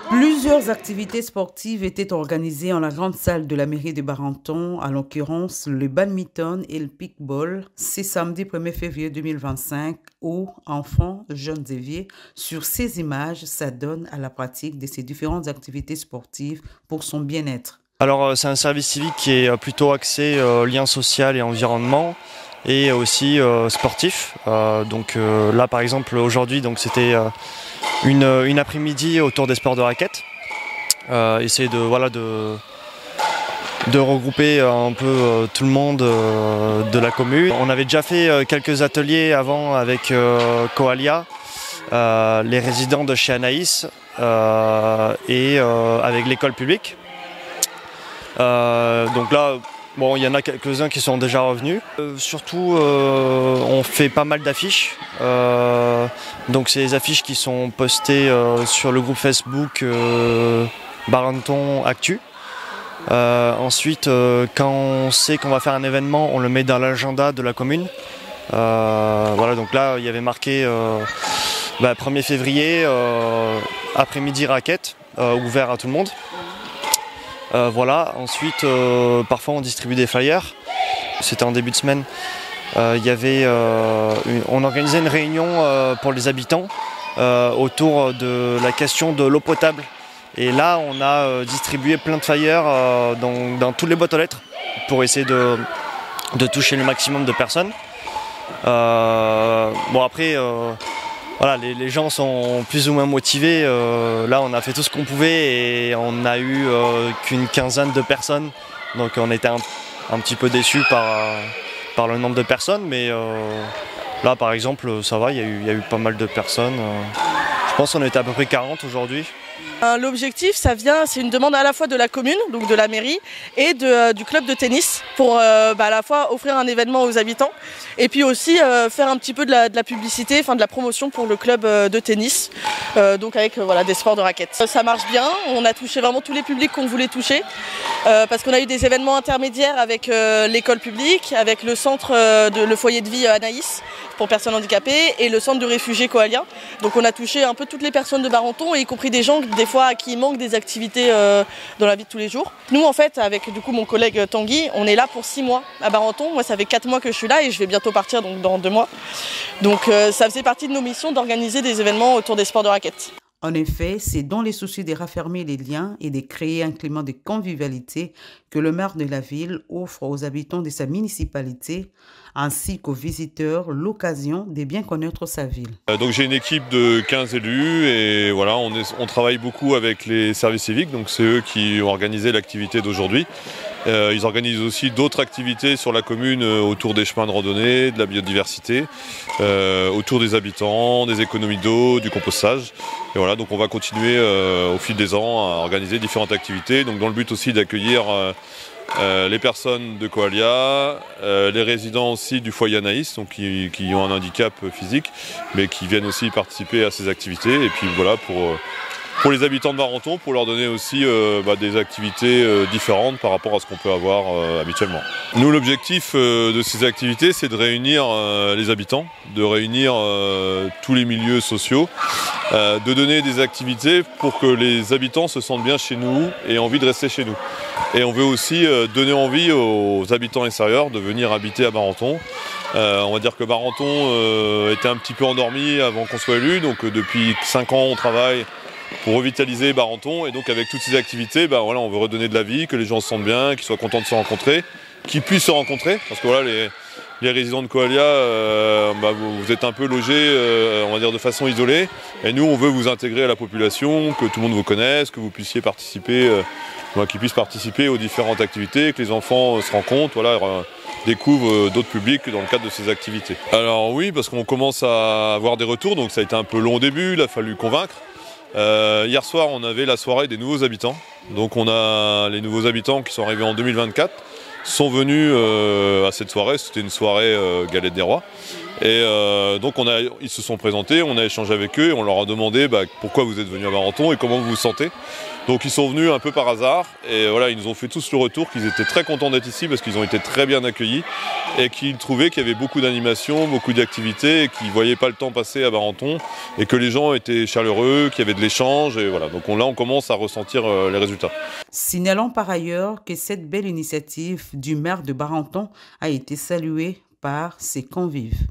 Plusieurs activités sportives étaient organisées en la grande salle de la mairie de Barenton, à l'occurrence le badminton et le pickball. C'est samedi 1er février 2025 où enfants, jeunes et vieux, sur ces images, s'adonnent à la pratique de ces différentes activités sportives pour son bien-être. Alors c'est un service civique qui est plutôt axé lien social et environnement et aussi sportif. Là par exemple aujourd'hui c'était une après-midi autour des sports de raquettes. Essayer de regrouper un peu tout le monde de la commune. On avait déjà fait quelques ateliers avant avec Coalia, les résidents de chez Anaïs et avec l'école publique. Donc là, bon, il y en a quelques-uns qui sont déjà revenus. Surtout, on fait pas mal d'affiches. Donc c'est des affiches qui sont postées sur le groupe Facebook Barenton Actu. Ensuite, quand on sait qu'on va faire un événement, on le met dans l'agenda de la commune. Voilà, donc là, il y avait marqué 1er février, après-midi raquette, ouvert à tout le monde. Voilà, ensuite, parfois on distribue des flyers. C'était en début de semaine. On organisait une réunion pour les habitants autour de la question de l'eau potable. Et là, on a distribué plein de flyers dans toutes les boîtes aux lettres pour essayer de toucher le maximum de personnes. Bon après, voilà, les gens sont plus ou moins motivés. Là, on a fait tout ce qu'on pouvait et on n'a eu qu'une quinzaine de personnes. Donc on était un petit peu déçus par le nombre de personnes. Mais là, par exemple, ça va, il y a eu pas mal de personnes. Je pense qu'on était à peu près 40 aujourd'hui. L'objectif, c'est une demande à la fois de la commune, donc de la mairie, et du club de tennis pour à la fois offrir un événement aux habitants et puis aussi faire un petit peu de la publicité, de la promotion pour le club de tennis, donc avec des sports de raquettes. Ça marche bien, on a touché vraiment tous les publics qu'on voulait toucher parce qu'on a eu des événements intermédiaires avec l'école publique, avec le centre, le foyer de vie Anaïs pour personnes handicapées et le centre de réfugiés Coalia. Donc on a touché un peu toutes les personnes de Barenton, y compris des gens des fois qui manquent des activités dans la vie de tous les jours. Nous en fait avec du coup mon collègue Tanguy, on est là pour 6 mois à Barenton. Moi ça fait 4 mois que je suis là et je vais bientôt partir donc dans 2 mois. Donc ça faisait partie de nos missions d'organiser des événements autour des sports de raquettes. En effet, c'est dans les soucis de raffermir les liens et de créer un climat de convivialité que le maire de la ville offre aux habitants de sa municipalité ainsi qu'aux visiteurs l'occasion de bien connaître sa ville. Donc j'ai une équipe de 15 élus et voilà, on travaille beaucoup avec les services civiques, donc c'est eux qui ont organisé l'activité d'aujourd'hui. Ils organisent aussi d'autres activités sur la commune autour des chemins de randonnée, de la biodiversité, autour des habitants, des économies d'eau, du compostage. Et voilà, donc on va continuer au fil des ans à organiser différentes activités, donc dans le but aussi d'accueillir les personnes de Coalia, les résidents aussi du foyer Anaïs, donc qui ont un handicap physique, mais qui viennent aussi participer à ces activités. Et puis voilà, pour les habitants de Barenton, pour leur donner aussi des activités différentes par rapport à ce qu'on peut avoir habituellement. Nous, l'objectif de ces activités, c'est de réunir les habitants, de réunir tous les milieux sociaux, de donner des activités pour que les habitants se sentent bien chez nous et aient envie de rester chez nous. Et on veut aussi donner envie aux habitants extérieurs de venir habiter à Barenton. On va dire que Barenton était un petit peu endormi avant qu'on soit élu, donc depuis 5 ans on travaille pour revitaliser Barenton, et donc avec toutes ces activités, on veut redonner de la vie, que les gens se sentent bien, qu'ils soient contents de se rencontrer, qu'ils puissent se rencontrer, parce que voilà, les résidents de Coalia, vous êtes un peu logés, on va dire de façon isolée, et nous on veut vous intégrer à la population, que tout le monde vous connaisse, que vous puissiez participer, qu'ils puissent participer aux différentes activités, que les enfants se rencontrent, découvrent d'autres publics dans le cadre de ces activités. Alors oui, parce qu'on commence à avoir des retours, donc ça a été un peu long au début, il a fallu convaincre. Hier soir, on avait la soirée des nouveaux habitants. Donc on a les nouveaux habitants qui sont arrivés en 2024 sont venus à cette soirée. C'était une soirée Galette des Rois. Et donc ils se sont présentés, on a échangé avec eux et on leur a demandé pourquoi vous êtes venus à Barenton et comment vous vous sentez. Donc ils sont venus un peu par hasard et voilà, ils nous ont fait tous le retour qu'ils étaient très contents d'être ici parce qu'ils ont été très bien accueillis et qu'ils trouvaient qu'il y avait beaucoup d'animations, beaucoup d'activités et qu'ils ne voyaient pas le temps passer à Barenton et que les gens étaient chaleureux, qu'il y avait de l'échange et voilà. Donc là on commence à ressentir les résultats. Signalons par ailleurs que cette belle initiative du maire de Barenton a été saluée par ses convives.